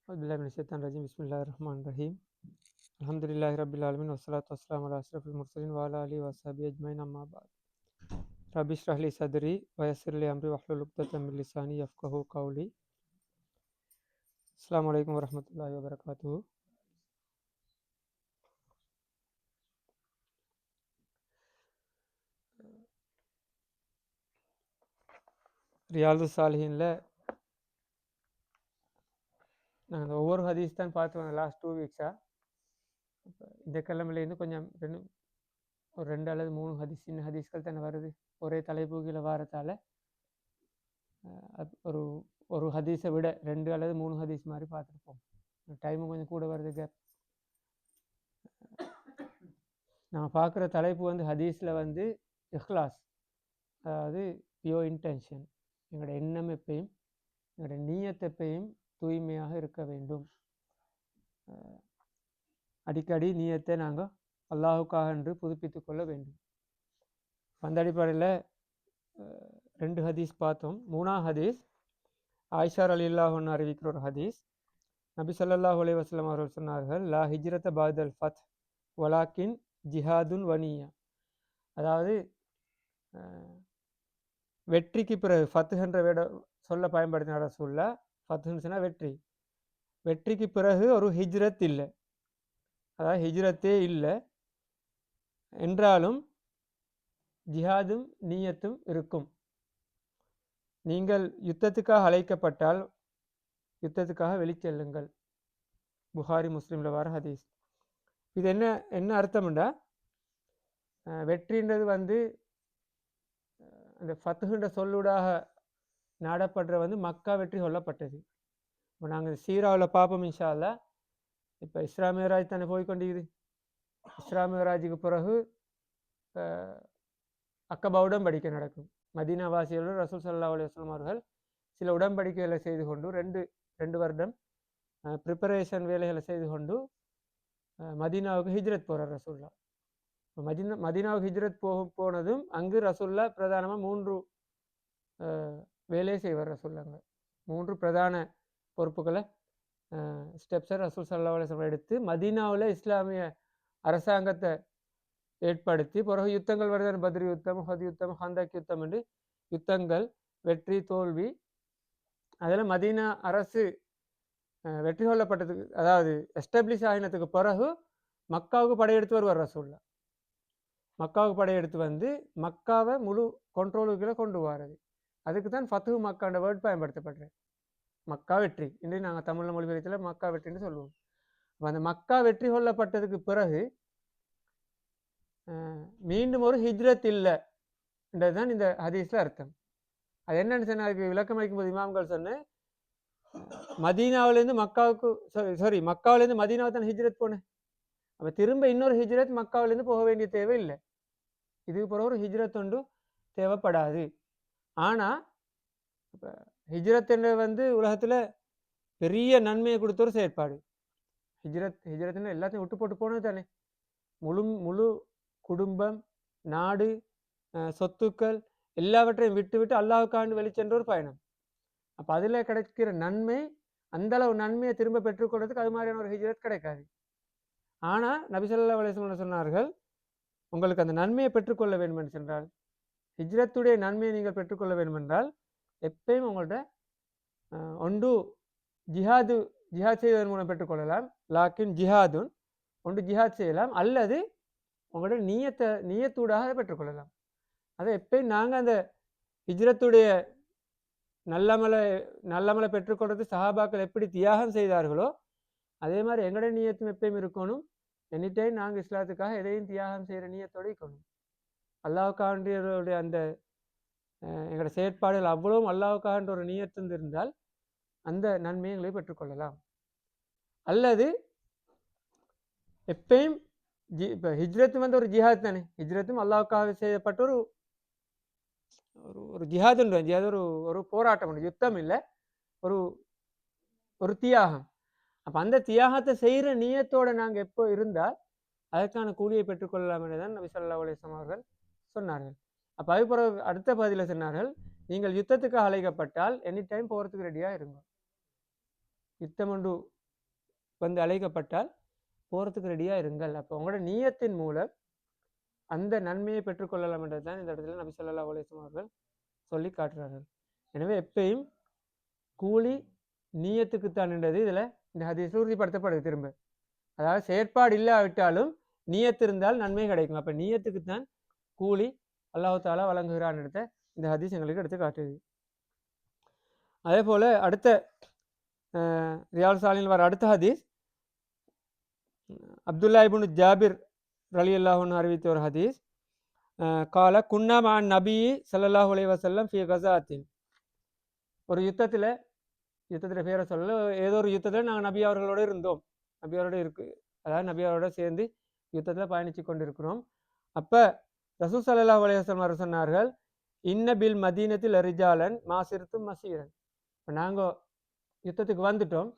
Bismillahirrahmanirrahim. Bismillahirrahmanirrahim. Alhamdulillahi Rabbil Alamin. Wassalatu wassalamu ala ashrafil mursalin wa ala alihi wa sahbihi ajmain amma ba'd. Rabbi shrah li sadri wa yassir li amri wahlul 'uqdatam min lisani yafqahu qawli. Assalamu alaikum warahmatullahi wabarakatuh. ரியாது சாலிஹின்ல நாங்கள் ஒவ்வொரு ஹதீஸ் தான் பார்த்து வந்தோம் last 2 வீக்ஸாக. இந்த கிழமையிலேருந்து கொஞ்சம் ஒரு 2 அல்லது 3 ஹதீஸ் சின்ன ஹதீஸ்கள் தானே வருது. ஒரே தலைப்புகளை வாரத்தால் ஒரு ஒரு ஹதீஸை விட 2 அல்லது 3 ஹதீஸ் மாதிரி பார்த்துருப்போம். டைமும் கொஞ்சம் கூட வருது கேப். நான் பார்க்குற தலைப்பு ஹதீஸில் இஹ்லாஸ், அதாவது பியோர் இன்டென்ஷன். எங்களோட எண்ணம் எப்பயும், எங்களோட நீயத் எப்பயும் தூய்மையாக இருக்க வேண்டும். அடிக்கடி நீயத்தை நாங்கள் அல்லாஹுக்காக என்று புதுப்பித்து கொள்ள வேண்டும். அந்த அடிப்படையில் 2 ஹதீஸ் பார்த்தோம். 3ஆம் ஹதீஸ் ஆயிஷா ரலியல்லாஹு அன்ஹா அறிவிக்கிற ஒரு ஹதீஸ். நபி ஸல்லல்லாஹு அலைஹி வஸல்லம் அவர்கள் சொன்னார்கள், லா ஹிஜ்ரத பாதல் ஃபத் வலாக்கின் ஜிஹாதுன் வனியா. அதாவது வெற்றிக்கு பிறகு ஃபத்ஹுன்ற வேட சொல்ல பயன்படுத்தின ரசூலுல்லாஹ். ஃபத்ஹுன்னு சொன்னால் வெற்றி. வெற்றிக்கு பிறகு ஒரு ஹிஜ்ரத் இல்லை, அதாவது ஹிஜ்ரத்தே இல்லை என்றாலும் ஜிஹாதும் நீயத்தும் இருக்கும். நீங்கள் யுத்தத்துக்காக அழைக்கப்பட்டால் யுத்தத்துக்காக வெளிச்செல்லுங்கள். புகாரி முஸ்லீமில் வர ஹதீஸ். இது என்ன அர்த்தம்ண்டா, வெற்றின்றது அந்த ஃபத்ஹுன்ற சொல்லூடாக நாடப்படுற மக்கா வெற்றி சொல்லப்பட்டது. இப்போ நாங்கள் சீராவில் பார்ப்போம் இன்ஷா அல்லாஹ். இப்போ இஸ்ரா மிஅராஜ் தானே போய்கொண்டிருக்குது. இஸ்ரா மிஅராஜுக்கு பிறகு அக்கபா உடன்படிக்கை நடக்கும். மதீனா வாசிகளோடு ரசூல் ஸல்லல்லாஹு அலைஹி வஸல்லம் அவர்கள் சில உடன்படிக்கைகளை செய்து கொண்டு ரெண்டு வருடம் ப்ரிப்பரேஷன் வேலைகளை செய்து கொண்டு மதீனாவுக்கு ஹிஜ்ரத் போகிறார் ரசூல்லா. மதீனாவுக்கு ஹிஜ்ரத் போனதும் அங்கு ரசூல்லா பிரதானமாக 3 வேலையை செய்வார். ரசூல்லாங்க 3 பிரதான பொறுப்புகளை ஸ்டெப்ஸை ரசூல் ஸல்லல்லாஹு அலைஹி வஸல்லம் எடுத்து மதீனாவில் இஸ்லாமிய அரசாங்கத்தை ஏற்படுத்தி பிறகு யுத்தங்கள் வருது. பத்ர் யுத்தம், ஹத் யுத்தம், ஹந்தக் யுத்தம் என்று யுத்தங்கள், வெற்றி தோல்வி. அதில் மதீனா அரசு வெற்றி கொள்ளப்பட்டதுக்கு, அதாவது எஸ்டாப்ளிஷ் ஆகினத்துக்கு பிறகு மக்காவுக்கு படையெடுத்து வருவார் ரசூல்லா. மக்காவுக்கு படையெடுத்து மக்காவை முழு கண்ட்ரோலுக்குள்ளே கொண்டு வரது. அதுக்கு தான் ஃபத்ஹு மக்கான்ற வேர்ட் பயன்படுத்தப்படுறது. மக்கா வெற்றி இன்று நாங்கள் தமிழில் மொழிபெயர்த்தில் மக்கா வெற்றின்னு சொல்லுவோம். அந்த மக்கா வெற்றி கொள்ளப்பட்டதுக்கு பிறகு மீண்டும் ஒரு ஹிஜ்ரத் இல்லைன்றது தான் இந்த ஹதீஸில் அர்த்தம். அது என்னன்னு சொன்னால், அதுக்கு விளக்கம் அளிக்கும்போது இமாம்கள் சொன்னேன், மதீனாவிலேருந்து மக்காவுக்கு மக்காவிலேருந்து மதீனாவை தான் ஹிஜ்ரத் போனேன். அப்போ திரும்ப இன்னொரு ஹிஜ்ரத் மக்காவிலேருந்து போக வேண்டிய தேவை இல்லை. இதுக்கு பிறகு ஒரு ஹிஜ்ரத் ஒன்று தேவைப்படாது. ஆனால் இப்போ ஹிஜ்ரத் என்ற உலகத்தில் பெரிய நன்மையை கொடுத்த ஒரு செயற்பாடு. ஹிஜ்ரத்னு எல்லாத்தையும் விட்டு போட்டு போனது தானே. முழு குடும்பம், நாடு, சொத்துக்கள் எல்லாவற்றையும் விட்டு அல்லாஹ்வுக்காண்டு வெளிச்சென்ற ஒரு பயணம். அப்போ அதில் கிடைக்கிற நன்மை, அந்த அளவு நன்மையை திரும்ப பெற்றுக்கொள்றதுக்கு அது மாதிரியான ஒரு ஹிஜ்ரத் கிடைக்காது. ஆனால் நபி ஸல்லல்லாஹு அலைஹி வஸல்லம் சொன்னார்கள், உங்களுக்கு அந்த நன்மையை பெற்றுக்கொள்ள வேண்டும் என்று சொன்னால், ஹிஜ்ரத்துடைய நன்மையை நீங்கள் பெற்றுக்கொள்ள வேண்டும் என்றால் எப்பயும் உங்கள்கிட்ட ஒன்று ஜிஹாத் செய்வதன் மூலம் பெற்றுக்கொள்ளலாம். லாக்கின் ஜிஹாதுன், ஒன்று ஜிஹாத் செய்யலாம், அல்லது உங்களோட நீயத்தூடாக பெற்றுக்கொள்ளலாம். அதை எப்பயும் நாங்கள் அந்த ஹிஜ்ரத்துடைய நல்லமலை பெற்றுக்கொள்றது சஹாபாக்கள் எப்படி தியாகம் செய்தார்களோ அதே மாதிரி எங்களோட நீயத்தும் எப்பயும் இருக்கணும். எனி டைம் நாங்கள் இஸ்லாத்துக்காக எதையும் தியாகம் செய்கிற நீயத்தோடு இருக்கணும். அல்லாஹ்வுக்காண்டிய அந்த எங்களோட செயற்பாடுகள் அவ்வளவும் அல்லாஹ்வுக்கான்ற ஒரு நீயத்து இருந்தால் அந்த நன்மைகளை பெற்றுக்கொள்ளலாம். அல்லது எப்பயும் இப்போ ஹிஜ்ரத்து ஒரு ஜிஹாத் தானே. ஹிஜ்ரத்தும் அல்லாஹ்வுக்காக செய்யப்பட்ட ஒரு ஜிஹாதுன்ற ஒரு போராட்டம், யுத்தம் இல்லை, ஒரு தியாகம். அப்போ அந்த தியாகத்தை செய்கிற நீயத்தோடு நாங்கள் எப்போ இருந்தால் அதற்கான கூலியை பெற்றுக்கொள்ளலாம் என்றுதான் நபி ஸல்லல்லாஹு அலைஹி வஸல்லம் அவர்கள் சொன்னார்கள். அப்போ அது பிறகு அடுத்த பகுதியில் சொன்னார்கள், நீங்கள் யுத்தத்துக்காக அழைக்கப்பட்டால் எனி டைம் போகிறதுக்கு ரெடியாக இருங்க. யுத்தம் ஒன்று வந்து அழைக்கப்பட்டால் போகிறதுக்கு ரெடியாக இருங்கள். அப்போ உங்களோட நீயத்தின் மூலம் அந்த நன்மையை பெற்றுக்கொள்ளலாம் என்றது தான் இந்த இடத்துல நபி ஸல்லல்லாஹு அலைஹி வஸல்லம் அவர்கள் சொல்லி காட்டுறார்கள். எனவே எப்பயும் கூலி நீயத்துக்குத்தான் என்றது இதில் இந்த ஹதீஸில் உறுதிப்படுத்தப்படுது. திரும்ப அதாவது செயற்பாடு இல்லாவிட்டாலும் நீயத்து இருந்தால் நன்மை கிடைக்கும். அப்போ நீயத்துக்குத்தான் கூலி அல்லாஹ் தாலா வழங்குகிறான் எடுத்த இந்த ஹதீஸ் எங்களுக்கு எடுத்து காட்டுது. அதே போல் அடுத்த ரியால் சாலில் வர அடுத்த ஹதீஸ் அப்துல்லா இப்னு ஜாபிர் ரலியல்லாஹு அன்ஹு அறிவித்த ஒரு ஹதீஸ். கால குன்னா மஅன் நபி ஸல்லல்லாஹு அலைஹி வஸல்லம் ஃபீ கஸாத்தின். ஒரு யுத்தத்தில் பேரை சொல்ல ஏதோ ஒரு யுத்தத்தில் நாங்கள் நபி அவர்களோடு இருந்தோம். நபி அவரோட அதாவது நபி அவரோட சேர்ந்து யுத்தத்தில் பயணித்து கொண்டிருக்கிறோம். அப்போ ரசூல் ஸல்லல்லாஹு அலைஹி வஸல்லம் அவர் சொன்னார்கள், இன்ன பில் மதீனத்தில் ரிஜாலன் மாசிர்த்தும் மசீரன். இப்போ நாங்கள் யுத்தத்துக்கு வந்துட்டோம்,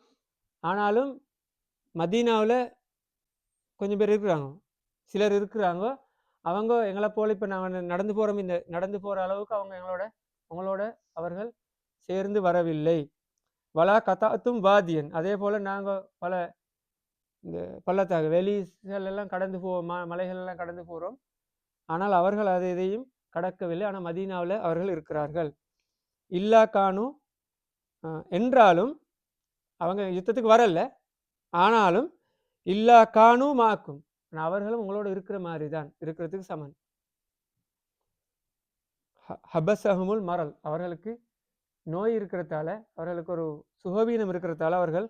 ஆனாலும் மதீனாவில் கொஞ்சம் பேர் இருக்கிறாங்க, சிலர் இருக்கிறாங்க. அவங்க எங்களை போல் இப்போ நாங்கள் நடந்து போகிறோம், இந்த நடந்து போகிற அளவுக்கு அவங்க அவங்களோட அவர்கள் சேர்ந்து வரவில்லை. வலா கதாத்தும் வாதியன். அதே போல் நாங்கள் பல இந்த பள்ளத்தாக வெளிகள் எல்லாம் கடந்து மலைகள் எல்லாம் கடந்து போகிறோம், ஆனால் அவர்கள் அதை இதையும் கடக்கவில்லை. ஆனால் மதீனாவில் அவர்கள் இருக்கிறார்கள். இல்லா கானு என்றாலும் அவங்க யுத்தத்துக்கு வரல, ஆனாலும் இல்லா கானு மாக்கும், அவர்களும் உங்களோட இருக்கிற மாதிரி தான், இருக்கிறதுக்கு சமன். ஹபஸஹுமுல் மரல். அவர்களுக்கு நோய் இருக்கிறதால, அவர்களுக்கு ஒரு சுகவீனம் இருக்கிறதால அவர்கள்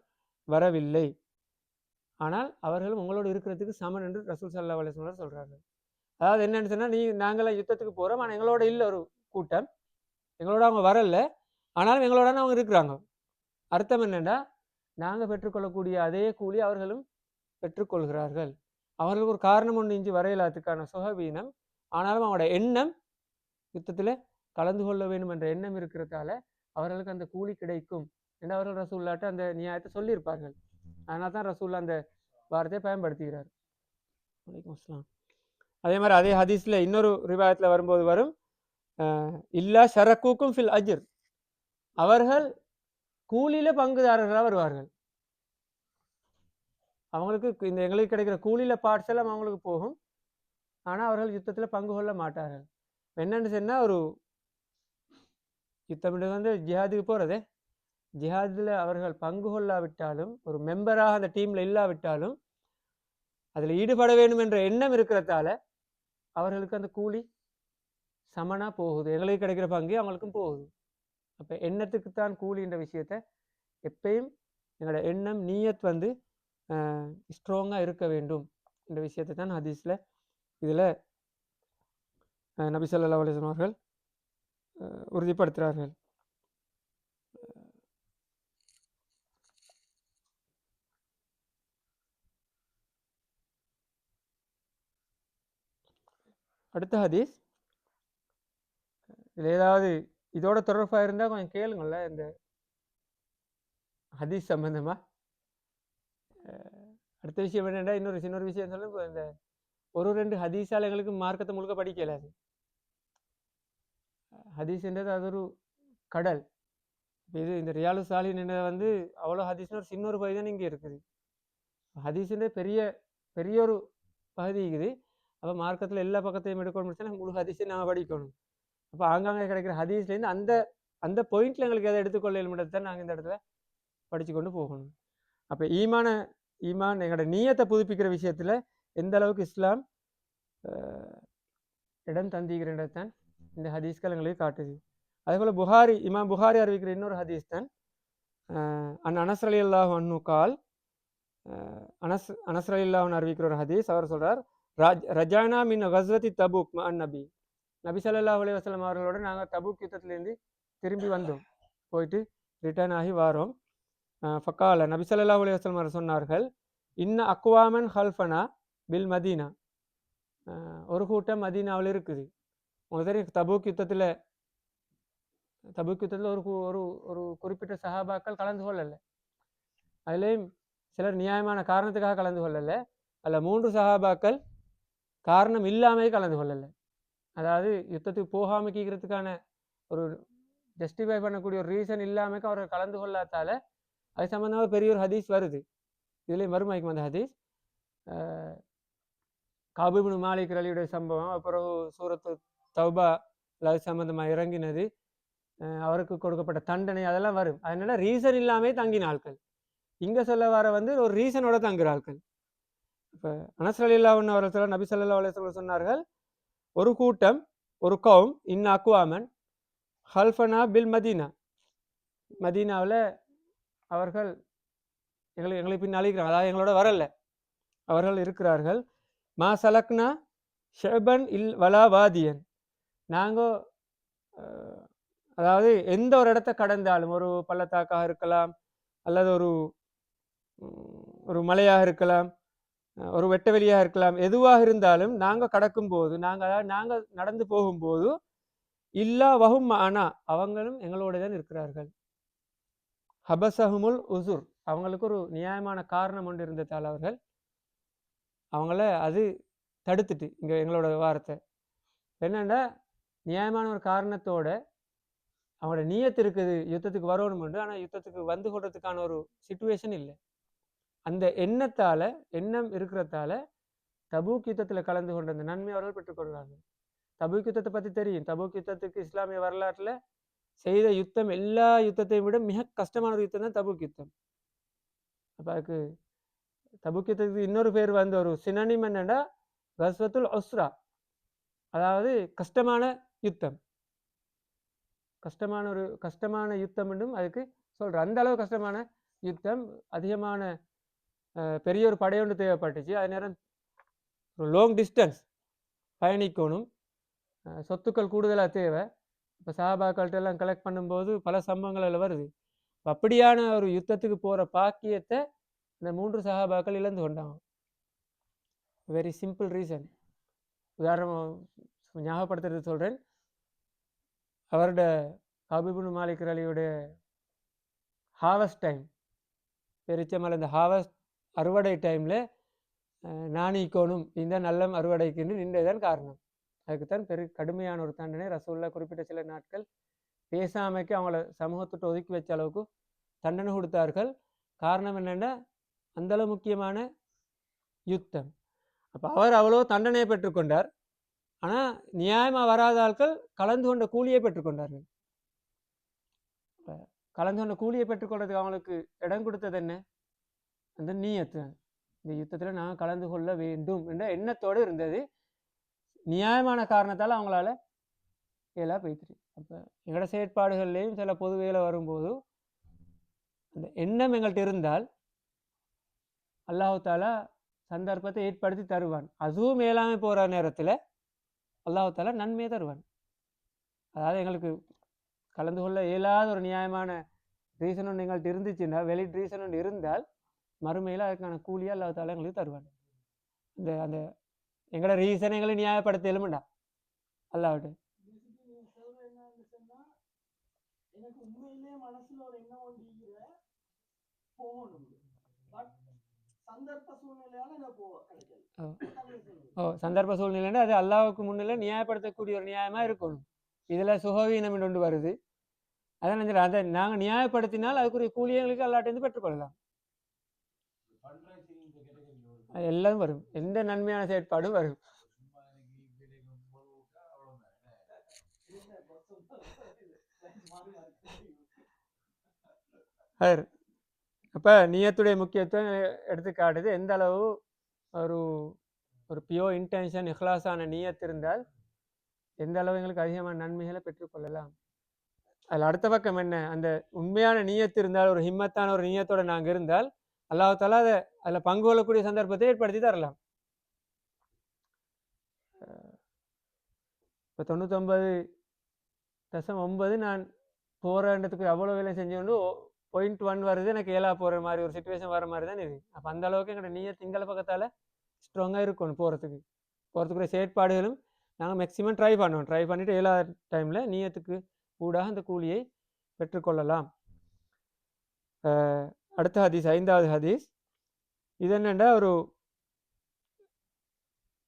வரவில்லை, ஆனால் அவர்களும் உங்களோடு இருக்கிறதுக்கு சமன் என்று ரசூல் ஸல்லல்லாஹு அலைஹி வஸல்லம் சொல்கிறார்கள். அதாவது என்னன்னு சொன்னால், நாங்களாம் யுத்தத்துக்கு போகிறோம், ஆனால் எங்களோட இல்லை ஒரு கூட்டம், எங்களோட அவங்க வரல, ஆனாலும் எங்களோட அவங்க இருக்கிறாங்க. அர்த்தம் என்னென்னா, நாங்கள் பெற்றுக்கொள்ளக்கூடிய அதே கூலி அவர்களும் பெற்றுக்கொள்கிறார்கள். அவர்களுக்கு ஒரு காரணம் ஒன்று இஞ்சி வரையலாத்துக்கான சுகவீனம், ஆனாலும் அவங்களோட எண்ணம் யுத்தத்தில் கலந்து கொள்ள வேண்டும் என்ற எண்ணம் இருக்கிறதால அவர்களுக்கு அந்த கூலி கிடைக்கும் என்று அவர்கள் ரசூல்லாட்ட அந்த நியாயத்தை சொல்லியிருப்பார்கள். அதனால தான் ரசூல்லா அந்த வார்த்தையை பயன்படுத்துகிறார். வலைக்கும் அஸ்ஸலாம். அதே மாதிரி அதே ஹதீஸில் இன்னொரு ரிவாயத்தில் வரும்போது வரும், இல்லா ஷரக்கூக்கும் ஃபில் அஜ்ர். அவர்கள் கூலியில பங்குதாரர்களாக வருவார்கள். அவங்களுக்கு இந்த எங்களுக்கு கிடைக்கிற கூலியில பார்ட்ஸ் எல்லாம் அவங்களுக்கு போகும், ஆனால் அவர்கள் யுத்தத்தில் பங்கு கொள்ள மாட்டார்கள். என்னென்னு சொன்னால், ஒரு யுத்தம் வந்து ஜிஹாதுக்கு போகிறதே, ஜிஹாதில் அவர்கள் பங்கு கொள்ளாவிட்டாலும், ஒரு மெம்பராக அந்த டீமில் இல்லாவிட்டாலும் அதில் ஈடுபட வேண்டும் என்ற எண்ணம் இருக்கிறதால அவர்களுக்கு அந்த கூலி சமனாக போகுது. எங்களுக்கு கிடைக்கிற பங்கு அவங்களுக்கும் போகுது. அப்போ எண்ணத்துக்குத்தான் கூலின்ற விஷயத்தை எப்பயும் எங்களோட எண்ணம் நீயத் வந்து ஸ்ட்ராங்காக இருக்க வேண்டும் என்ற விஷயத்தை தான் ஹதீஸில் இதில் நபி ஸல்லல்லாஹு அலைஹி வஸல்லம் அவர்கள் உறுதிப்படுத்துகிறார்கள். அடுத்த ஹதீஸ், இதில் ஏதாவது இதோட தொடர்பாக இருந்தால் கொஞ்சம் கேளுங்கள இந்த ஹதீஸ் சம்பந்தமாக. அடுத்த விஷயம் என்னென்னா, இன்னொரு விஷயம் சொல்ல, இந்த ஒரு ரெண்டு ஹதீஸால் எங்களுக்கு மார்க்கத்தை முழுக்க படிக்கலாது. ஹதீஸ்ன்றது அது ஒரு கடல். இது இந்த ரியாலு சாலின் வந்து அவ்வளோ ஹதீஸ்னு ஒரு சின்ன ஒரு பகுதி தான் இங்கே இருக்குது. ஹதீஸ்ன்ற பெரிய ஒரு பகுதி இருக்குது. அப்போ மார்க்கத்தில் எல்லா பக்கத்தையும் எடுக்கணும் முடிச்சுன்னா முழு ஹதீஸையும் நாங்கள் படிக்கணும். அப்போ ஆங்காங்கே கிடைக்கிற ஹதீஸ்லேருந்து அந்த பாயிண்ட்ல எங்களுக்கு எதை எடுத்துக்கொள்ள மட்டும் தான் நாங்கள் இந்த இடத்துல படித்து கொண்டு போகணும். அப்போ ஈமான் எங்களோட நீயத்தை புதுப்பிக்கிற விஷயத்தில் எந்த அளவுக்கு இஸ்லாம் இடம் தந்திக்கிறன்றது தான் இந்த ஹதீஸ்கள் எங்களுக்கு காட்டுது. அதே போல் இமாம் புகாரி அறிவிக்கிற இன்னொரு ஹதீஸ் தான் அனஸ் ரலியல்லாஹு அன்ஹு கால். அனஸ் ரலியல்லாஹு அன்ஹு அறிவிக்கிற ஒரு ஹதீஸ். அவர் சொல்றார், ரஜானா மின் கஸ்வதி தபுக் மஅன் நபி ஸல்லல்லாஹு அலைஹி வஸல்லம் அவர்களோட நாங்கள் தபுக் யுத்தத்திலேருந்து திரும்பி வந்தோம், போயிட்டு ரிட்டர்ன் ஆகி வாரோம். ஃபக்கால நபி ஸல்லல்லாஹு அலைஹி வஸல்லம் அவர் சொன்னார்கள், இன்ன அக்வாமன் ஹல்ஃபனா பில் மதீனா. ஒரு கூட்டம் மதீனாவில் இருக்குது. உங்களுக்கு தெரியும், தபுக் யுத்தத்தில் ஒரு குறிப்பிட்ட சஹாபாக்கள் கலந்து கொள்ளலை. அதுலேயும் சிலர் நியாயமான காரணத்துக்காக கலந்து கொள்ளலை. அதில் 3 சஹாபாக்கள் காரணம் இல்லாமல் கலந்து கொள்ளலை. அதாவது யுத்தத்துக்கு போகாமல் கீக்கிறதுக்கான ஒரு ஜஸ்டிஃபை பண்ணக்கூடிய ஒரு ரீசன் இல்லாமல் அவர்கள் கலந்து கொள்ளாதால அது சம்பந்தமாக பெரிய ஒரு ஹதீஸ் வருது. இதுலேயும் மறுமாய்க்கும் அந்த ஹதீஸ் காபு இப்னு மாலிக் அலியுடைய சம்பவம், அப்புறம் சூரத்து தௌபா அது சம்பந்தமாக இறங்கினது, அவருக்கு கொடுக்கப்பட்ட தண்டனை, அதெல்லாம் வரும். அதனால ரீசன் இல்லாமே தங்கின ஆட்கள். இங்க சொல்ல வர வந்து ஒரு ரீசனோட தங்குற ஆட்கள். இப்போ அனஸ் ரலியல்லாஹு அவர்கள் நபி ஸல்லல்லாஹு அலைஹி வஸல்லம் சொன்னார்கள், ஒரு கூட்டம், ஒரு கௌம் இன் அக்வாமன் ஹல்ஃபனா பில் மதீனா, மதீனாவில் அவர்கள் எங்களை பின் அழிக்கிறாங்க, அதாவது எங்களோட வரல, அவர்கள் இருக்கிறார்கள். மா சலக்னா ஷெபன் இல் வலா வாதியன், நாங்கள் அதாவது எந்த ஒரு இடத்த கடந்தாலும், ஒரு பள்ளத்தாக்காக இருக்கலாம், அல்லது ஒரு மலையாக இருக்கலாம், ஒரு வெட்ட வெளியாக இருக்கலாம், எதுவாக இருந்தாலும் நாங்கள் கடக்கும்போது, நாங்கள் நடந்து போகும்போது, இல்லா வஹும் ஆனா, அவங்களும் எங்களோட தான் இருக்கிறார்கள். ஹபசஹுமுல் உசுர், அவங்களுக்கு ஒரு நியாயமான காரணம் ஒன்று இருந்ததால் அவங்கள அது தடுத்துட்டு இங்கே எங்களோட வாரத்தை என்னென்னா, நியாயமான ஒரு காரணத்தோட அவங்களோட நியத்து இருக்குது, யுத்தத்துக்கு வரணும்னு. ஆனால் யுத்தத்துக்கு வந்து கொள்றதுக்கான ஒரு சிச்சுவேஷன் இல்லை. அந்த எண்ணம் இருக்கிறதால தபூக் யுத்தத்தில் கலந்து கொண்ட அந்த நன்மை அவர்கள் பெற்றுக்கொள்கிறார்கள். தபூக் யுத்தத்தை பற்றி தெரியும். தபூக் யுத்தத்துக்கு இஸ்லாமிய வரலாற்றில் செய்த யுத்தம் எல்லா யுத்தத்தையும் விட மிக கஷ்டமான ஒரு யுத்தம் தான் தபூக் யுத்தம். அப்போ அதுக்கு தபூக் யுத்தத்துக்கு இன்னொரு பேர் வந்து ஒரு சினனிம் என்னன்னா கஸ்வத்துல் உஸ்ரா, அதாவது கஷ்டமான யுத்தம். கஷ்டமான யுத்தம் என்றும் அதுக்கு சொல்ற. அந்த அளவு கஷ்டமான யுத்தம், அதிகமான பெரிய ஒரு படையொன்று தேவைப்பட்டுச்சு. அது நேரம் ஒரு லாங் டிஸ்டன்ஸ் பயணிக்கணும், சொத்துக்கள் கூடுதலாக தேவை. இப்போ சஹாபாக்கள்கிட்ட எல்லாம் கலெக்ட் பண்ணும்போது பல சம்பவங்கள் அதில் வருது. அப்படியான ஒரு யுத்தத்துக்கு போகிற பாக்கியத்தை இந்த 3 சஹாபாக்கள் இழந்து கொண்டாங்க. Very simple reason. உதாரணம் ஞாபகப்படுத்துறது சொல்கிறேன். அவரோட காபு இப்னு மாலிக் அலியுடைய ஹார்வஸ்ட் டைம், பெருச்சமலை இந்த ஹார்வஸ்ட் அறுவடை டைமில் நாணிக்கோணும், இந்த நல்லம் அறுவடைக்குன்னு நின்றதுதான் காரணம். அதுக்குத்தான் கடுமையான ஒரு தண்டனை ரசூலுல்லாஹ் குறிப்பிட்ட சில நாட்கள் பேசாமைக்கு அவங்கள சமூகத்துட்டு ஒதுக்கி வச்ச அளவுக்கு தண்டனை கொடுத்தார்கள். காரணம் என்னென்னா, அந்தளவு முக்கியமான யுத்தம். அப்போ அவர் அவ்வளோ தண்டனையை பெற்றுக்கொண்டார். ஆனால் நியாயமாக வராத ஆட்கள் கலந்து கொண்ட கூலியை பெற்றுக்கொண்டார்கள். கலந்து கொண்ட கூலியை பெற்றுக்கொள்றதுக்கு அவங்களுக்கு இடம் கொடுத்தது என்ன? அந்த நீயத்து. இந்த யுத்தத்தில் நான் கலந்து கொள்ள வேண்டும் என்ற எண்ணத்தோடு இருந்தது. நியாயமான காரணத்தால் அவங்களால ஏலா போய்த்துரு. அப்போ எங்களோட செயற்பாடுகள்லேயும் சில பொது வேலை வரும்போது அந்த எண்ணம் எங்கள்கிட்ட இருந்தால் அல்லாஹு தாலா சந்தர்ப்பத்தை ஏற்படுத்தி தருவான். அதுவும் மேலாமல் போகிற நேரத்தில் அல்லாஹு தாலா நன்மையை தருவான். அதாவது எங்களுக்கு கலந்து கொள்ள இயலாத ஒரு நியாயமான ரீசன் ஒன்று எங்கள்கிட்ட இருந்துச்சுன்னா, வெளிட் ரீசன் ஒன்று இருந்தால் மறுமையில் அதுக்கான கூலியாக அல்லாஹ் தாலா எங்களுக்கு தருவான். அந்த எங்களோட ரீசன் எங்களை நியாயப்படுத்த எழுமண்டா அல்லாஹ்விட்டு. சந்தர்ப்ப சூழ்நிலைன்னா அது அல்லாஹ்வுக்கு முன்னிலை நியாயப்படுத்தக்கூடிய ஒரு நியாயமா இருக்கணும். இதுல சுகவீனம் ஒன்று வருது. அதான் அதை நாங்கள் நியாயப்படுத்தினால் அதுக்குரிய கூலியை எங்களுக்கு அல்லாட்டிருந்து பெற்றுக்கொள்ளலாம். எல்லாம் வரும், எந்த நன்மையான செயற்பாடும் வரும். அப்போ நியத்துடைய முக்கியத்துவம் எடுத்து காட்டுது. எந்த அளவு ஒரு பியோர் இன்டென்ஷன், இஹ்லாஸான நியத்து இருந்தால் எந்த அளவு எங்களுக்கு அதிகமான நன்மைகளை பெற்றுக்கொள்ளலாம். அதில் அடுத்த பக்கம் என்ன, அந்த உண்மையான நியத்து இருந்தால், ஒரு ஹிம்மத்தான ஒரு நியத்தோடு நாங்கள் இருந்தால் அல்லாஹ் தாலா அதில் பங்கு கொள்ளக்கூடிய சந்தர்ப்பத்தை ஏற்படுத்தி தரலாம். இப்போ 99.9 நான் போகிறதுக்கு அவ்வளோ வேலை செஞ்சு 0.1 வருது, எனக்கு ஏலா போகிற மாதிரி ஒரு சிச்சுவேஷன் வர மாதிரி தான் இது. அப்போ அந்த அளவுக்கு எங்களோட நியத்து திங்கள பக்கத்தால் ஸ்ட்ராங்காக இருக்கணும். போகிறதுக்குரிய செயற்பாடுகளும் நாங்கள் மேக்சிமம் ட்ரை பண்ணிவிட்டு ஏலா டைமில் நியத்துக்கு கூடாக அந்த கூலியை பெற்றுக்கொள்ளலாம். அடுத்த ஹதீஸ், 5வது ஹதீஸ். இது என்னென்னா, ஒரு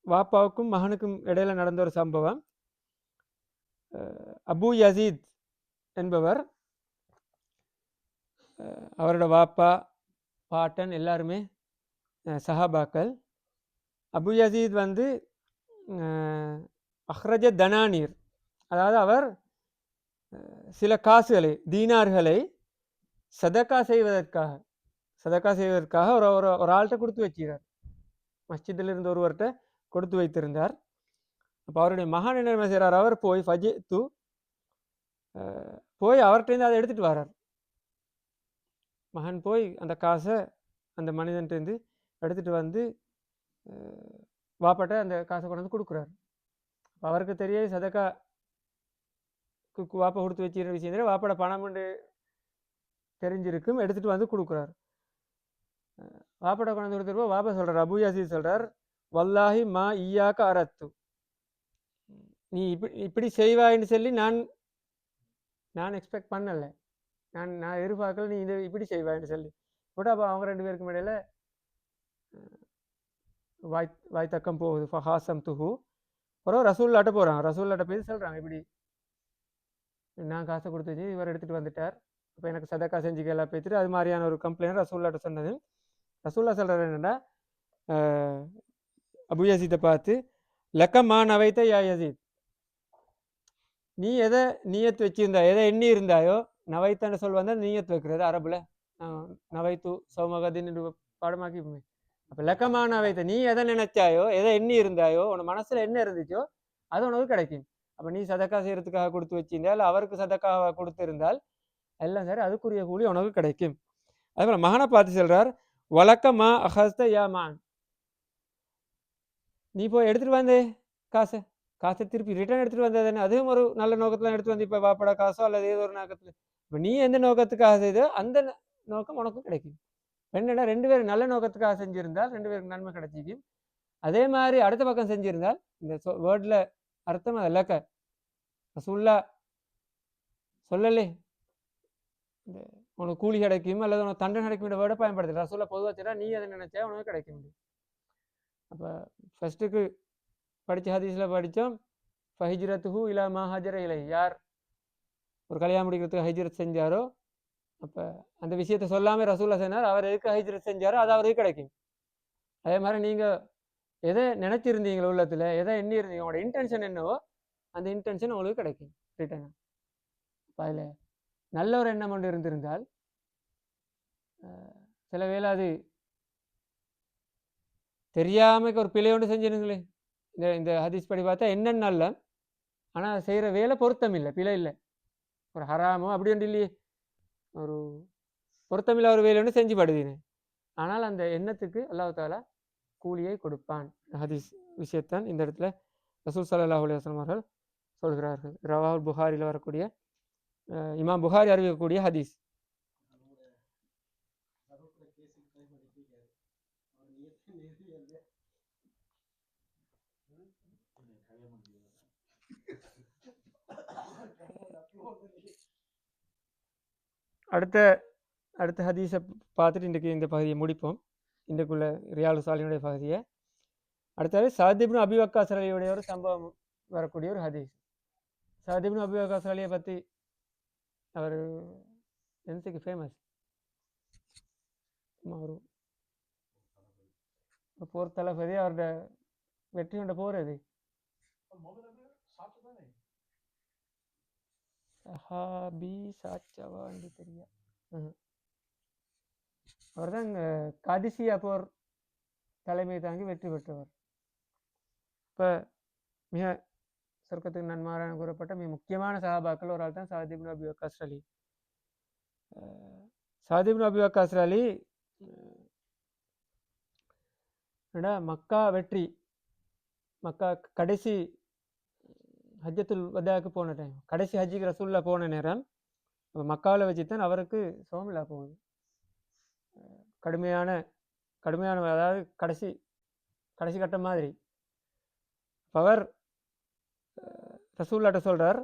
வாப்பாவுக்கும் மகனுக்கும் இடையில நடந்த ஒரு சம்பவம். அபு யசீத் என்பவர், அவரோட வாப்பா பாட்டன் எல்லாருமே சஹாபாக்கள். அபு யசீத் வந்து அஹ்ரஜ தனானீர், அதாவது அவர் சில காசுகளை, தீனார்களை சதக்கா செய்வதற்காக ஒரு ஒரு ஆள்கிட்ட கொடுத்து வச்சுக்கிறார். மஸ்ஜிதில் இருந்து ஒருவர்கிட்ட கொடுத்து வைத்திருந்தார். அப்போ அவருடைய மகன் என்ன செய்கிறார், அவர் போய் ஃபஜித்து போய் அவர்கிட்டருந்து அதை எடுத்துகிட்டு வர்றார். மகன் போய் அந்த காசை அந்த மனிதன்கிட்டருந்து எடுத்துகிட்டு வந்து வாப்பாட்ட அந்த காசை கொண்டு வந்து கொடுக்குறாரு. அவருக்கு தெரிய சதக்கா வாப்பா கொடுத்து வச்சுக்கிற விஷயம் தெரியும், வாப்பாட பணம் தெரிஞ்சிருக்கும், எடுத்துகிட்டு வந்து கொடுக்குறாரு. வாப்பாட கொண்டு வந்து கொடுத்துருப்போம். வாப்பா சொல்கிறார், அபு யசீத் சொல்கிறார், வல்லாஹி மா ஈயாக்க அரத்து, நீ இப்படி செய்வாயின்னு சொல்லி நான் எக்ஸ்பெக்ட் பண்ணலை, நான் எதிர்பார்க்கல நீ இப்படி செய்வாயின்னு சொல்லி கூட. அப்போ அவங்க ரெண்டு பேருக்கும் இடையில வாய் தக்கம் போகுது. ஃபஹாசம் துஹு. அப்புறம் ரசூல்லாட்ட போகிறாங்க. ரசூல்லாட்ட போய் சொல்கிறாங்க, இப்படி நான் காசை கொடுத்து வச்சு இவர் எடுத்துகிட்டு வந்துட்டார், அப்போ எனக்கு சதக்கா செஞ்சுக்கலாம் பேத்துட்டு அது மாதிரியான ஒரு கம்ப்ளைண்ட் ரசூல்லாட்ட சொன்னது. ரசூல்லா சொல்கிறார் என்னென்னா, அபு யசீத்தை பார்த்து, லக்கமா நவைத்த யா யசீத், நீ எதை நீயத்து வச்சிருந்தா, எதை எண்ணி இருந்தாயோ, நவைத்தான்னு சொல் வந்தால் நீயத்து வைக்கிறது அரபில் நவைத்து சௌமகதின்னு பாடமாக்கி. அப்போ லக்கமா நவைத்த, நீ எதை நினைச்சாயோ, எதை எண்ணி இருந்தாயோ, உன் மனசில் என்ன இருந்துச்சோ அது உனக்கு கிடைக்கும். அப்போ நீ சதக்கா செய்யறதுக்காக கொடுத்து வச்சிருந்தா, இல்லை அவருக்கு சதக்காக கொடுத்திருந்தால் எல்லாம் சரி, அதுக்குரிய கூலி உனக்கு கிடைக்கும். அதுபோல் மகனை பார்த்து சொல்றார், வழக்கமா அஹஸ்த யா மான், நீ போய் எடுத்துட்டு வந்தே காசை திருப்பி ரிட்டர்ன் எடுத்துட்டு வந்ததுன்னு, அதுவும் ஒரு நல்ல நோக்கத்துல எடுத்து வந்து, இப்போ வாப்பட காசோ அல்லது ஏதோ ஒரு நோக்கத்தில், இப்போ நீ எந்த நோக்கத்துக்காக செய்தோ அந்த நோக்கம் உனக்கும் கிடைக்கும். என்னடா ரெண்டு பேரும் நல்ல நோக்கத்துக்காக செஞ்சிருந்தால் ரெண்டு பேருக்கு நன்மை கிடைச்சிக்கும். அதே மாதிரி அடுத்த பக்கம் செஞ்சிருந்தால், இந்த வேர்ட்ல அர்த்தம் அது லக்க ரசூல்லா சொல்லலே, இந்த உனக்கு கூலி கிடைக்கும் அல்லது உனக்கு தண்டனை கிடைக்கும் வேர்டை பயன்படுத்தல. ரசூல்லா பொதுவாக சொல்றா, நீ அதை நினைச்சா உனக்கு கிடைக்க முடியும். அப்போ ஃபர்ஸ்ட்டுக்கு படித்த ஹதீஸில் படித்தோம், ஃபஹிஜ்ரத்துஹு இலா மா ஹஜர இலை, யார் ஒரு கல்யாணம் முடிக்கிறதுக்கு ஹைஜ்ரத் செஞ்சாரோ, அப்போ அந்த விஷயத்த சொல்லாமல் ரசூல்லா சொன்னார், அவர் எதுக்கு ஹைஜ்ரத் செஞ்சாரோ அது அவருக்கு கிடைக்கும். அதே மாதிரி நீங்கள் எதை நினச்சிருந்தீங்களோ, உள்ளத்தில் எதை எண்ணி இருந்தீங்க, உங்களோட இன்டென்ஷன் என்னவோ அந்த இன்டென்ஷன் உங்களுக்கு கிடைக்கும் ரிட்டர்னாக. இப்போ அதில் நல்ல ஒரு எண்ணம் ஒன்று இருந்திருந்தால், சில வேளை அது தெரியாமல் ஒரு பிழை ஒன்று செஞ்சிருங்களே, இந்த ஹதீஸ் படி பார்த்தா என்னென்ன நல்ல, ஆனால் செய்கிற வேலை பொருத்தம் இல்லை, பிழை இல்லை, ஒரு ஹராமோ அப்படி ஒன்று இல்லையே, ஒரு பொருத்தமில்லை ஒரு வேலை ஒன்று செஞ்சு படுதினு, ஆனால் அந்த எண்ணத்துக்கு அல்லாஹ் தஆலா கூலியை கொடுப்பான். ஹதீஸ் விஷயத்தான் இந்த இடத்துல ரசூல் ஸல்லல்லாஹு அலைஹி வஸல்லம் அவர்கள் சொல்கிறார்கள். ரவாஹுல் புகாரியில் வரக்கூடிய, இமாம் புகாரி அறிவிக்கக்கூடிய ஹதீஸ். அடுத்த ஹதீஸை பார்த்துட்டு இன்றைக்கு இந்த பகுதியை முடிப்போம். இன்றைக்குள்ள ரியாலு சாலினுடைய பகுதியை. அடுத்தது சஅத் இப்னு அபி வக்காஸ் ரலியுடைய ஒரு சம்பவம் வரக்கூடிய ஒரு ஹதீஸ். சஅத் இப்னு அபி வக்காஸ் ரலியை பற்றி, அவர் என்னத்துக்கு ஃபேமஸ், ஒரு போர் தளபதி, அவரோட வெற்றி கொண்ட போர் அது சஹாபி சாச்சவா என்று தெரியா, அவர் தான் காதிசியா போர் தலைமை தாங்கி வெற்றி பெற்றவர். இப்போ மிக சொர்க்கத்துக்கு நன்மாரான கூறப்பட்ட மிக முக்கியமான சஹாபாக்கள் ஒரு ஆள் தான் சஅத் இப்னு அபி வக்காஸ் ரலி. சஅத் இப்னு அபி வக்காஸ் ரலி மக்கா வெற்றி, மக்கா கடைசி ஹஜ்ஜத்துல் வதாக்கு போன டைம், கடைசி ஹஜ்ஜிக்கு ரசூல்லா போன நேரம், அப்போ மக்காவில் வச்சு தான் அவருக்கு சோமில்லா போகுது. கடுமையான அதாவது கடைசி கட்டம் மாதிரி. அவர் ரசூல்லாட்ட சொல்கிறார்,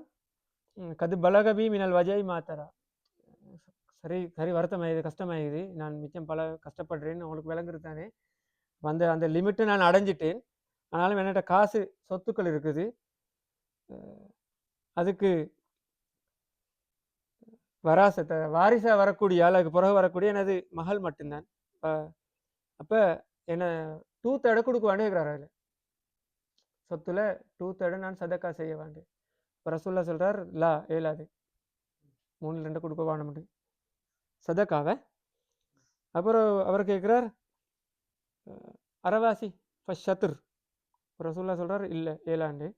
கது பலகபி மினல் வஜை மாத்தரா, சரி வருத்தமாயிடுது, கஷ்டமாயிடுது, நான் மிச்சம் பல கஷ்டப்படுறேன்னு உங்களுக்கு விளங்குறது தானே, அந்த லிமிட்டை நான் அடைஞ்சிட்டேன், ஆனாலும் என்கிட்ட காசு சொத்துக்கள் இருக்குது, அதுக்கு வாரிசாக வரக்கூடிய, அதுக்கு பிறகு வரக்கூடிய எனது மகள் மட்டும்தான். அப்போ என்ன 2/3 கொடுக்குவான்னு கேட்குறாரு. அதில் சொத்துல 2/3 நான் சதக்கா செய்ய வேண்டேன். இப்போ ரசூல்லா சொல்கிறார் லா ஏலாது 3/2 கொடுக்க வேணும்னு சதக்காவை. அப்புறம் அவர் கேட்குறார் அரவாசி ஃபஸ்ட் ஷத்துர். ரசூல்லா சொல்கிறார் இல்லை ஏலாண்டு.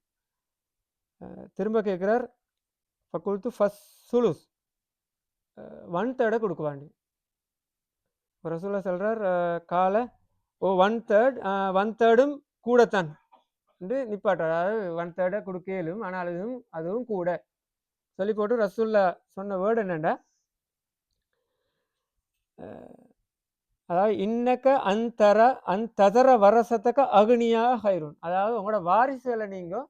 திரும்ப கேட்குறார் ஃபக்குல்த்து ஃபஸ்ட் சுலுஸ் 1/3 கொடுக்குவாண்டி. ரசூல்லா சொல்கிறார் காலை 1/3 கூடத்தான் என்று நிப்பாட்டார். அதாவது 1/3 கொடுக்கலும், ஆனால் அதுவும் கூட சொல்லி போட்டு ரசூல்லா சொன்ன வேர்டு என்னண்டா, அதாவது இன்னக்க அந்தர வரசத்தக்க அகுனியாக ஹைரூன். அதாவது உங்களோட வாரிசுகளை நீங்கள்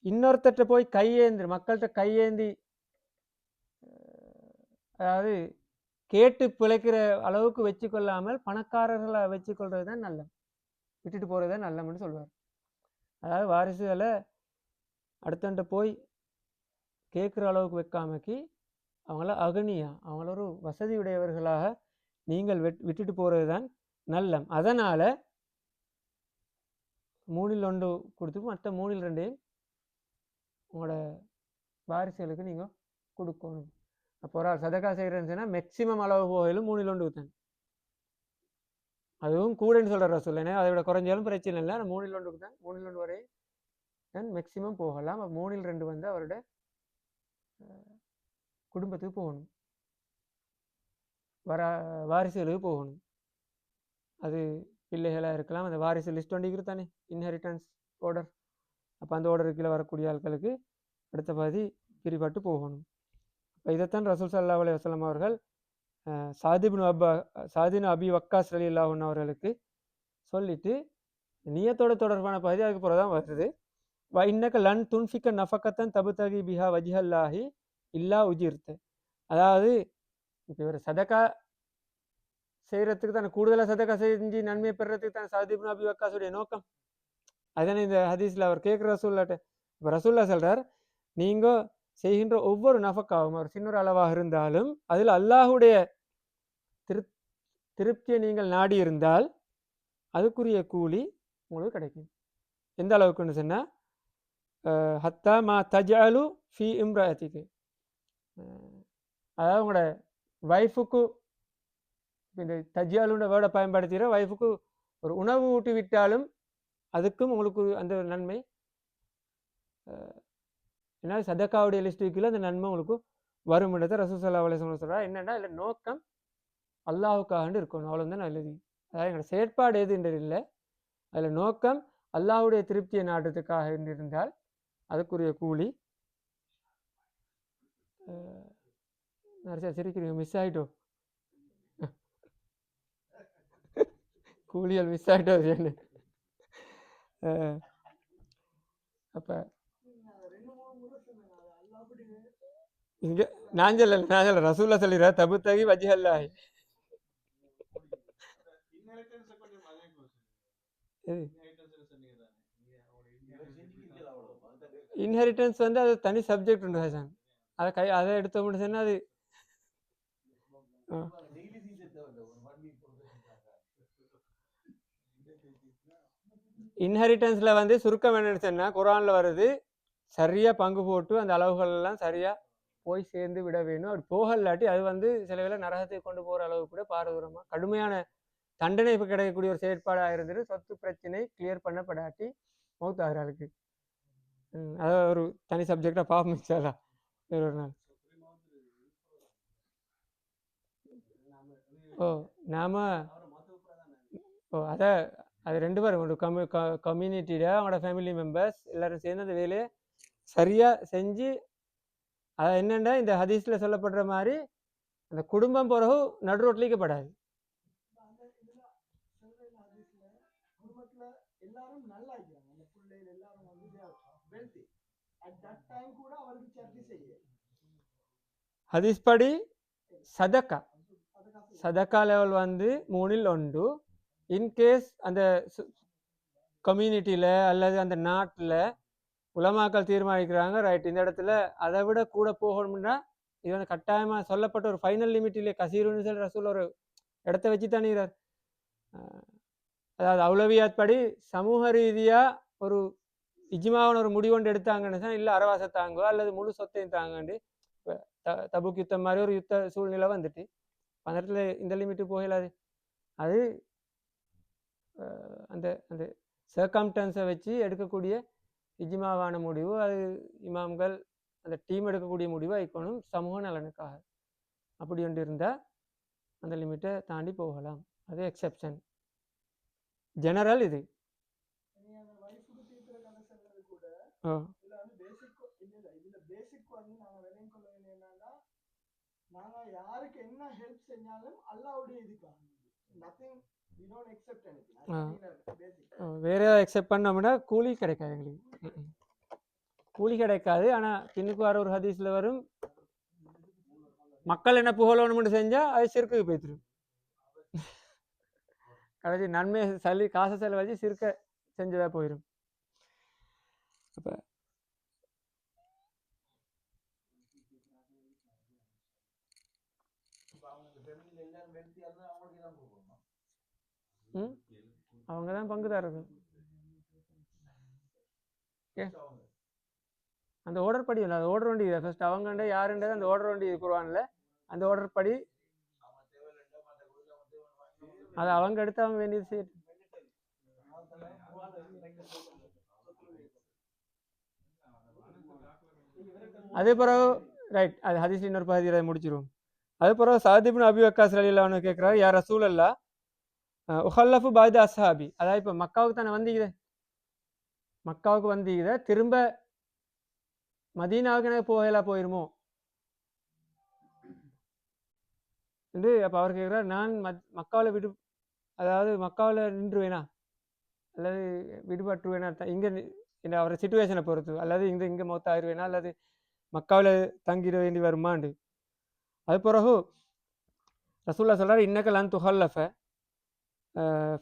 இன்னொருத்தட்ட போய் கையேந்தி மக்கள்கிட்ட கையேந்தி அதாவது கேட்டு பிழைக்கிற அளவுக்கு வச்சு கொள்ளாமல் பணக்காரர்களை வச்சு கொள்வது தான் நல்லம், விட்டுட்டு போகிறது தான் நல்லம்னு சொல்லுவார். அதாவது வாரிசுகளை அடுத்தண்ட போய் கேட்குற அளவுக்கு வைக்காமக்கி அவங்கள அகனியா அவங்கள ஒரு வசதியுடையவர்களாக நீங்கள் விட்டுட்டு போகிறது தான் நல்லம். அதனால் 1/3 கொடுத்து மற்ற 3/2 உங்களோட வாரிசுகளுக்கு நீங்கள் கொடுக்கணும். அப்போ ஒரு சதக்கா செய்கிறேன்னு சொன்னால் மேக்சிமம் அளவு போகலும் 1/2 தான். அதுவும் கூடன்னு சொல்கிற ரசூல். ஏன்னா அதை விட குறைஞ்சாலும் பிரச்சனை இல்லை. ஆனால் 3/2 தான், 3/2 வரை தான் மேக்சிமம் போகலாம். 3/2 வந்து அவரோட குடும்பத்துக்கு போகணும், வாரிசுகளுக்கு போகணும். அது பிள்ளைகளாக இருக்கலாம். அந்த வாரிசு லிஸ்ட் ஒன்றிக்கிறது தானே, இன்ஹெரிட்டன்ஸ் ஆர்டர். அப்போ அந்த ஆர்டருக்கு கீழே வரக்கூடிய ஆட்களுக்கு அடுத்த பாதி பிரிபட்டு போகணும். இப்போ இதைத்தான் ரசூல் ஸல்லல்லாஹு அலைஹி வஸல்லம் அவர்கள் சாதிபின் அபி வக்காஸ் ரலியல்லாஹு அன்ஹு அவர்களுக்கு சொல்லிட்டு நியத்தோட தொடர்பான பகுதி அதுக்கு பிறகு தான் வருது. இன்னக்க லன் துன்ஃபிக்க நஃபக்கத்தன் தபுதகி பிஹா வஜ்ஹல்லாஹி இல்லா உஜிர்த்த. அதாவது இப்போ இவர் சதக்கா செய்கிறதுக்கு தானே, கூடுதலாக சதக்கா செஞ்சு நன்மையை பெறுறதுக்கு தான் சாதிபின் அபி வக்காஸுடைய நோக்கம். அதுதானே இந்த ஹதீஸில் அவர் கேட்குற ரசூல்லாட்ட. இப்போ ரசூல்லா சொல்கிறார், நீங்கள் செய்கின்ற ஒவ்வொரு நஃபக்காவும் ஒரு சின்ன அளவாக இருந்தாலும் அதில் அல்லாஹுடைய திருப்தியை நீங்கள் நாடி இருந்தால் அதுக்குரிய கூலி உங்களுக்கு கிடைக்கும். எந்த அளவுக்குன்னு சொன்னால் ஹத்தா மா தஜாலு ஃபி இம்ராத்திக்கு, அதாவது உங்களோட வைஃபுக்கு இந்த தஜ்யாலுன்ற வேர்டை பயன்படுத்துகிற வைஃபுக்கு ஒரு உணவு ஊட்டி விட்டாலும் அதுக்கும் உங்களுக்கு அந்த நன்மை, ஏன்னா சதக்காவுடைய லிஸ்ட்டுக்குள்ள அந்த நன்மை உங்களுக்கு வரும்ன்றதை ரசூல் ஸல்லல்லாஹு அலைஹி வஸல்லம் சொல்கிறார். என்னென்னா இல்லை நோக்கம் அல்லாஹுக்காக இருக்கணும், அவ்வளோதான் நல்லது. அதாவது எங்களோட செயற்பாடு எதுன்றது இல்லை, அதில் நோக்கம் அல்லாஹுடைய திருப்தியை நாடுறதுக்காக இருந்தால் அதுக்குரிய கூலி. நிறைய சிரிக்கிறீங்க, மிஸ் ஆகிட்டோம், கூலிகள் மிஸ் ஆகிட்டோம். அப்போ இங்கே நான் சொல்ல ரசூல்லா சொல்லிடுற தபுத்தகி வஜ்ஹல்லாஹி. இன்ஹெரிட்டன்ஸ் வந்து அது தனி சப்ஜெக்ட் உண்டு ஹசன். அதை எடுத்த முடிச்சுன்னா அது இன்ஹெரிட்டன்ஸில் வந்து சுருக்கம் என்னன்னு சொன்னால் குர்ஆனில் வருது, சரியாக பங்கு போட்டு அந்த அளவுகள் எல்லாம் சரியாக போய் சேர்ந்து விட வேணும். அப்படி போகலாட்டி அது வந்து சில வேளை நரகத்துக்கு கொண்டு போகிற அளவுக்கு கூட பாரதூரமாக கடுமையான தண்டனை இப்போ கிடைக்கக்கூடிய ஒரு செயற்பாடாக இருந்துட்டு சொத்து பிரச்சனை கிளியர் பண்ணப்படாட்டி மௌத்தாகிறாருக்கு. அது ஒரு தனி சப்ஜெக்டாக பார்ப்போம் வேறு ஒரு நாள். நாம அதை அது 2 பேரும் ஒரு கம்யூனிட்டியில் அவங்களோட ஃபேமிலி மெம்பர்ஸ் எல்லோரும் சேர்ந்து அந்த வேலையை சரியாக செஞ்சு, அதை என்னென்னா இந்த ஹதீஸில் சொல்லப்படுற மாதிரி அந்த குடும்பம் பிறகு நடு ரோட்லிக்கப்படாது. ஹதீஸ் படி சதக்கா லெவல் வந்து 3/1. இன்கேஸ் அந்த கம்யூனிட்டியில் அல்லது அந்த நாட்டில் உலமாக்கள் தீர்மானிக்கிறாங்க, ரைட் இந்த இடத்துல அதை விட கூட போகணும்னா இது வந்து கட்டாயமாக சொல்லப்பட்ட ஒரு ஃபைனல் லிமிட்டிலே கசீருன்னு சொல்லி ரசூல் ஒரு இடத்த வச்சு தானீரார். அதாவது அவுலவியாத் படி சமூக ரீதியாக ஒரு இஜ்மாவான ஒரு முடிவு கொண்டு எடுத்தாங்கன்னு சொன்னால் இல்லை அறவாச தாங்கோ அல்லது முழு சொத்தையும் தாங்கண்டு தபுக் யுத்தம் மாதிரி ஒரு யுத்த சூழ்நிலை வந்துட்டு அந்த இடத்துல இந்த லிமிட்டு போகலாது. அது அந்த அந்த சர்க்கம்டன்ஸை வச்சு எடுக்கக்கூடிய இஜ்மாவான முடிவு, அது இமாம்கள் அந்த டீம் எடுக்கக்கூடிய முடிவு ஐக்கணும் சமூக நலனுக்காக. அப்படி ஒன்று இருந்தால் அந்த லிமிட்டை தாண்டி போகலாம். அது எக்ஸெப்ஷன். ஜெனரல் இது. யாருக்கு என்ன ஹெல்ப் செஞ்சாலும் அல்லாஹ்வுடைய இதுக்காக nothing, we don't accept anything. வேற ஏதாவது அக்செப்ட் பண்ணோம்னா கூலி கிடைக்காது எங்களுக்கு. கூலி கிடைக்காது. ஆனால் பின்னுக்கு வர ஒரு ஹதீஸில் வரும், மக்கள் என்ன புகழணும்னு செஞ்சால் அது சிறுக்குக்கு போய்த்துரும். கடைசி நன்மை காசை செலவழிச்சு சிறுக்க செஞ்சதாக போயிடும். அப்போ அவங்க தான் பங்குதாரர்கள். அந்த ஆர்டர் படி இல்லை, அது ஆர்டர் வண்டி ஃபர்ஸ்ட் அவங்கண்ட யாருன்றது அந்த ஆர்டர் வண்டி குருவான்ல அந்த ஆர்டர் படி அது அவங்க எடுத்து அவங்க வேண்டியது செய்ய. அதே பிறகு ரைட், அது ஹதீஸ் இன்னொரு பகுதியில் அதை முடிச்சிருவோம். அதே பிறகு சஅத் இப்னு அபி வக்காஸ் ரலியல்லாஹு அன்ஹு கேட்குறாரு, யா ரசூலல்லாஹ் உஹல்லஃபு பஅத அஸ்ஹாபி. அதாவது இப்போ மக்காவுக்கு தானே வந்தீங்க, மக்காவுக்கு வந்தீங்க, திரும்ப மதீனாவுக்கு எனக்கு போகலாம் போயிருமோ என்று அப்போ அவர் கேட்குறார், நான் மக்காவில் அதாவது மக்காவில் நின்றுவேனா அல்லது விடுபட்டுருவேனா, இங்கே அவரை சிச்சுவேஷனை பொறுத்து, அல்லது இங்கே மௌத்தாயிருவேனா அல்லது மக்காவில் தங்கிட வேண்டி வருமாண்டு. அது பிறகு ரசூல்லா சொல்கிறார், இன்னக்கலான் துஹல்லஃப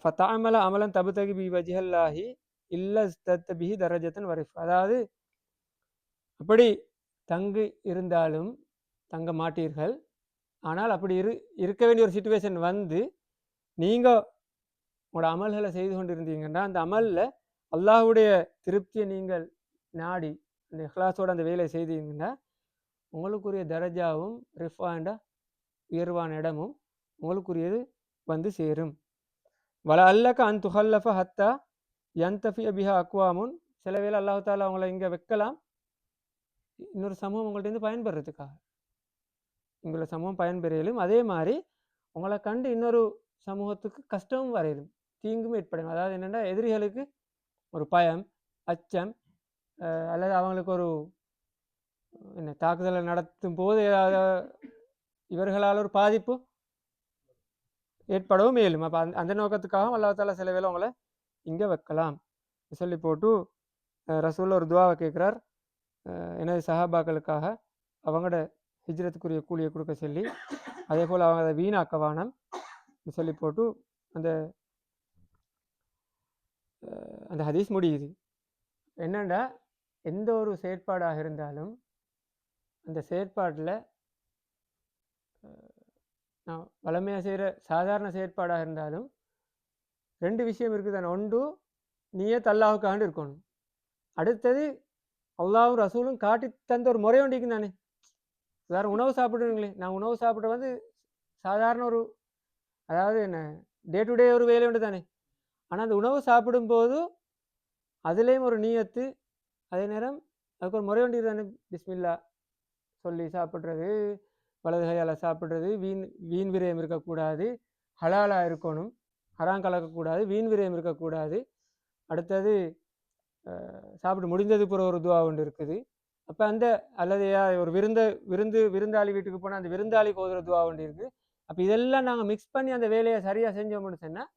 ஃபதாமல அமலன் தபுதகி பி வஜ்ஹல்லாஹி இல்ல பிஹி தரஜத்தன் வரிஃப். அதாவது அப்படி தங்கு இருந்தாலும் தங்க மாட்டீர்கள், ஆனால் அப்படி இருக்க வேண்டிய ஒரு சிச்சுவேஷன் வந்து நீங்கள் உங்களோட அமல்களை செய்து கொண்டு இருந்தீங்கன்னா அந்த அமலில் அல்லாஹுடைய திருப்தியை நீங்கள் நாடி அந்த இஹ்லாஸோடு அந்த வேலையை செய்தீங்கன்னா உங்களுக்குரிய தரஜாவும் ரிஃபாண்டா உயர்வான இடமும் உங்களுக்குரியது வந்து சேரும். வல அல்லக்க அன் துஹல்லஃப ஹத்தா யன்தஃபிய பிஹா அக்வாமுன். சில வேளை அல்லாஹு தாலா அவங்கள இங்கே வைக்கலாம், இன்னொரு சமூகம் உங்கள்கிட்ட பயன்பெறதுக்காக. உங்களை சமூகம் பயன்பெறையிலும் அதே மாதிரி உங்களை கண்டு இன்னொரு சமூகத்துக்கு கஷ்டமும் வரையிலும் தீங்கும் ஏற்படும். அதாவது என்னென்னா எதிரிகளுக்கு ஒரு பயம், அச்சம், அல்லது அவங்களுக்கு ஒரு தாக்குதலை நடத்தும் போது ஏதாவது இவர்களால் ஒரு பாதிப்பு ஏற்படவும் மேலும். அப்போ அந்த நோக்கத்துக்காகவும் அல்லாஹ் தாலா சில வேளை உங்களை இங்கே வைக்கலாம் சொல்லி போட்டு ரசூல் ஒரு துவாவை கேட்குறார், எனது சஹாபாக்களுக்காக அவங்களோட ஹிஜ்ரத்துக்குரிய கூலியை கொடுக்க சொல்லி, அதே போல் அவங்க அதை வீணாக்க வானம் சொல்லி போட்டு அந்த அந்த ஹதீஸ் முடியுது. என்னென்னா எந்த ஒரு செயற்பாடாக இருந்தாலும் அந்த செயற்பாட்டில் நான் வளமையாக செய்கிற சாதாரண செயற்பாடாக இருந்தாலும் ரெண்டு விஷயம் இருக்குது தானே. ஒன்று நீயே அல்லாஹுக்காண்டு இருக்கணும், அடுத்தது அல்லாஹும் ரசூலும் காட்டி தந்த ஒரு முறை ஒன்றிக்கும் தானே. வேறு உணவு சாப்பிடுவீங்களே, நான் உணவு சாப்பிட வந்து சாதாரண ஒரு அதாவது என்ன டே டு டே ஒரு வேலை உண்டு தானே. ஆனால் அந்த உணவு சாப்பிடும்போது அதுலேயும் ஒரு நீயத்து, அதே நேரம் அதுக்கு ஒரு முறை ஒன்று தானே. பிஸ்மில்லா சொல்லி சாப்பிட்றது, வலது கையால் சாப்பிட்றது, வீண் விரயம் இருக்கக்கூடாது, ஹலாலாக இருக்கணும், ஹராம் கலக்கக்கூடாது, வீண் விரயம் இருக்கக்கூடாது. அடுத்தது சாப்பிட்டு முடிந்தது பிற ஒரு துவா ஒன்று இருக்குது. அப்போ அந்த அல்லது ஒரு விருந்தாளி வீட்டுக்கு போனால் அந்த விருந்தாளிக்கு ஓதுற துவா ஒன்று இருக்குது. அப்போ இதெல்லாம் நாங்கள் மிக்ஸ் பண்ணி அந்த வேலையை சரியாக செஞ்சோம்னு சொன்னால்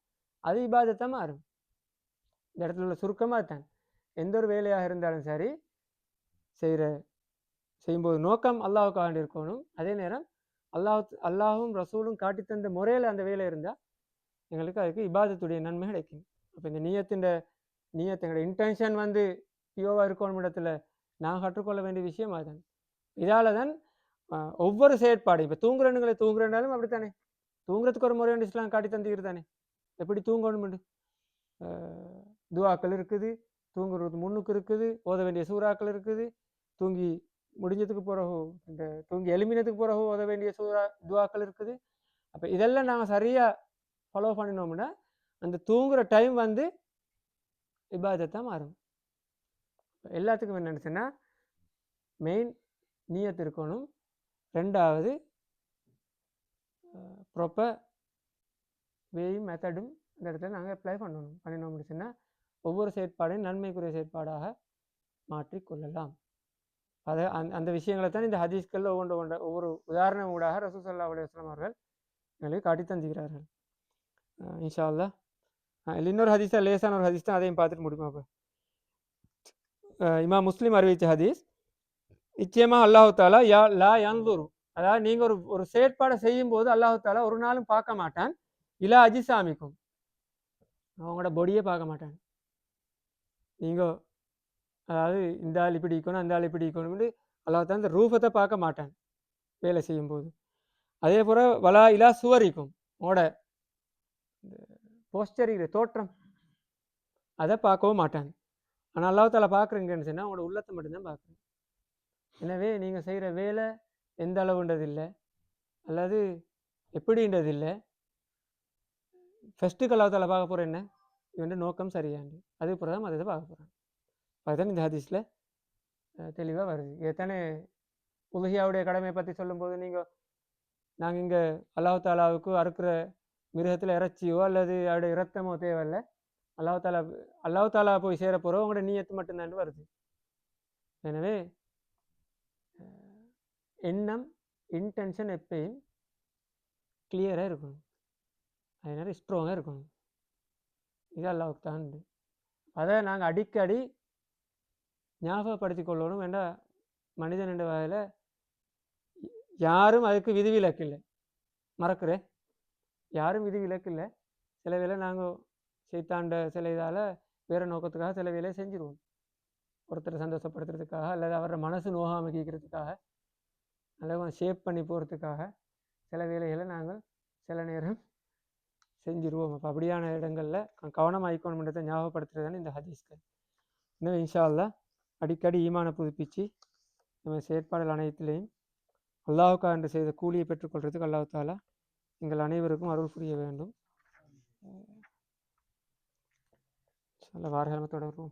அது இபாதத்தாக மாறும். இந்த இடத்துல உள்ள சுருக்கமாக தான் எந்த ஒரு வேலையாக இருந்தாலும் சரி செய்யும்போது நோக்கம் அல்லாஹுக்காக இருக்கணும். அதே நேரம் அல்லாஹும் ரசூலும் காட்டி தந்த முறையில் அந்த வேலை இருந்தால் எங்களுக்கு அதுக்கு இபாதத்துடைய நன்மை கிடைக்கும். அப்போ இந்த நீயத்தோட இன்டென்ஷன் வந்து பியோவாக இருக்கணும் இடத்துல நான் கற்றுக்கொள்ள வேண்டிய விஷயம் அதுதான். இதால் தான் ஒவ்வொரு செயற்பாடு, இப்போ தூங்குறேன்னாலும் அப்படித்தானே, தூங்குறதுக்கு ஒரு முறை இஸ்லாம் காட்டி தந்துக்கிறது தானே, எப்படி தூங்கணும். துவாக்கள் இருக்குது, தூங்குறது முன்னுக்கு இருக்குது, ஓத வேண்டிய சூறாக்கள் இருக்குது, தூங்கி முடிஞ்சதுக்கு பிறகு இந்த தூங்கி எலுமினத்துக்கு பிறகு ஓத வேண்டிய துவாக்கள் இருக்குது. அப்போ இதெல்லாம் நாங்கள் சரியாக ஃபாலோ பண்ணினோம்னா அந்த தூங்குற டைம் வந்து இபாதத்தான் மாறும். எல்லாத்துக்கும் என்னென்னு சொன்னால் மெயின் நியத் இருக்கணும். ரெண்டாவது ப்ராப்பர் வேயும் மெத்தடும் இந்த இடத்துல நாங்கள் அப்ளை பண்ணினோம்னு சொன்னால் ஒவ்வொரு செயற்பாடையும் நன்மைக்குரிய செயற்பாடாக மாற்றிக்கொள்ளலாம். அதை அந்த விஷயங்களை தான் இந்த ஹதீஸ்களில் ஒவ்வொரு உதாரணம் ஊடாக ரசூல் ஸல்லல்லாஹு அலைஹி வஸல்லம் அவர்கள் எங்களுக்கு காட்டி தந்துகிறார்கள். இன்ஷா அல்லாஹ் இன்னொரு ஹதீஸாக லேசான ஒரு ஹதீஸ் தான், அதையும் பார்த்துட்டு முடியுமா? அப்போ இமாம் முஸ்லீம் அறிவித்த ஹதீஸ், நிச்சயமாக அல்லாஹு தாலா லா யன்துரு, அதாவது நீங்கள் ஒரு செயற்பாடை செய்யும் போது அல்லாஹு தாலா ஒரு நாளும் பார்க்க மாட்டான் இலா அஜிசாமிக்கும், அவங்களோட பொடியை பார்க்க மாட்டான். நீங்கள் அதாவது இந்த ஆள் இப்படி இருக்கணும் அந்த ஆள் இப்படி இருக்கணும்னு அல்லாஹ் தாலா இந்த ரூபத்தை பார்க்க மாட்டான் வேலை செய்யும்போது. அதே போல் வலா இலா சுவரிக்கும், உங்களோட போஸ்டரிக்கிற தோற்றம் அதை பார்க்கவும் மாட்டான். ஆனால் அல்லாஹ் தாலா பார்க்குறீங்கன்னு சொன்னால் உங்களோட உள்ளத்தை மட்டும்தான் பார்க்குறேன். எனவே நீங்கள் செய்கிற வேலை எந்த அளவுன்றது இல்லை, அல்லது எப்படின்றது இல்லை, ஃபஸ்ட்டுக்கு அல்லாஹ் தாலா பார்க்க போகிற என்ன இவன் நோக்கம் சரியாண்டு, அது பிறகு அதை பார்க்க போகிறான். அதுதான் இந்த ஹதீஸில் தெளிவாக வருது. எத்தனை உலகியாவுடைய கடமையை பற்றி சொல்லும்போது நாங்கள் இங்கே அல்லாஹ் தாலாவுக்கு அறுக்கிற மிருகத்தில் இறைச்சியோ அல்லது அவருடைய இரத்தமோ தேவையில்லை, அல்லாஹ் தாலா போய் சேர போகிறோம் உங்களோட நீயத்து மட்டும்தான் வருது. எனவே எண்ணம் இன்டென்ஷன் எப்பயும் கிளியராக இருக்கணும், அதனால ஸ்ட்ராங்காக இருக்கணும். இது அல்லாஹ்வுக்கு தான். அதை நாங்கள் அடிக்கடி ஞாபகப்படுத்தி கொள்ளணும். வேண்டாம், மனிதன் என்ற வகையில் யாரும் அதுக்கு விதிவிலக்கு இல்லை, மறக்கிறேன், யாரும் விதிவிலக்கு இல்லை. சில வேளை நாங்கள் சைத்தாண்ட சில இதால் வேறு நோக்கத்துக்காக சில வேலையை செஞ்சுருவோம், ஒருத்தரை சந்தோஷப்படுத்துறதுக்காக அல்லது அவரோட மனசு நோகாமல் கேட்கறதுக்காக அல்லது ஷேப் பண்ணி போகிறதுக்காக சில வேலைகளை நாங்கள் சில நேரம் செஞ்சுருவோம். அப்போ அப்படியான இடங்களில் கவனம் ஆயிக்கணும்ன்றதை ஞாபகப்படுத்துறதுன்னு இந்த ஹதீஸ்கள். இன்னும் இன்ஷா அல்லாஹ் அடிக்கடி ஈமானை புதுப்பிச்சு நம்ம செயற்பாடுகள் அனைத்திலையும் அல்லாஹ்வுக்காக என்று செய்த கூலியை பெற்றுக்கொள்றதுக்கு அல்லாஹ் தாலா எங்கள் அனைவருக்கும் அருள் புரிய வேண்டும். வாரகிழமை தொடர்போம்.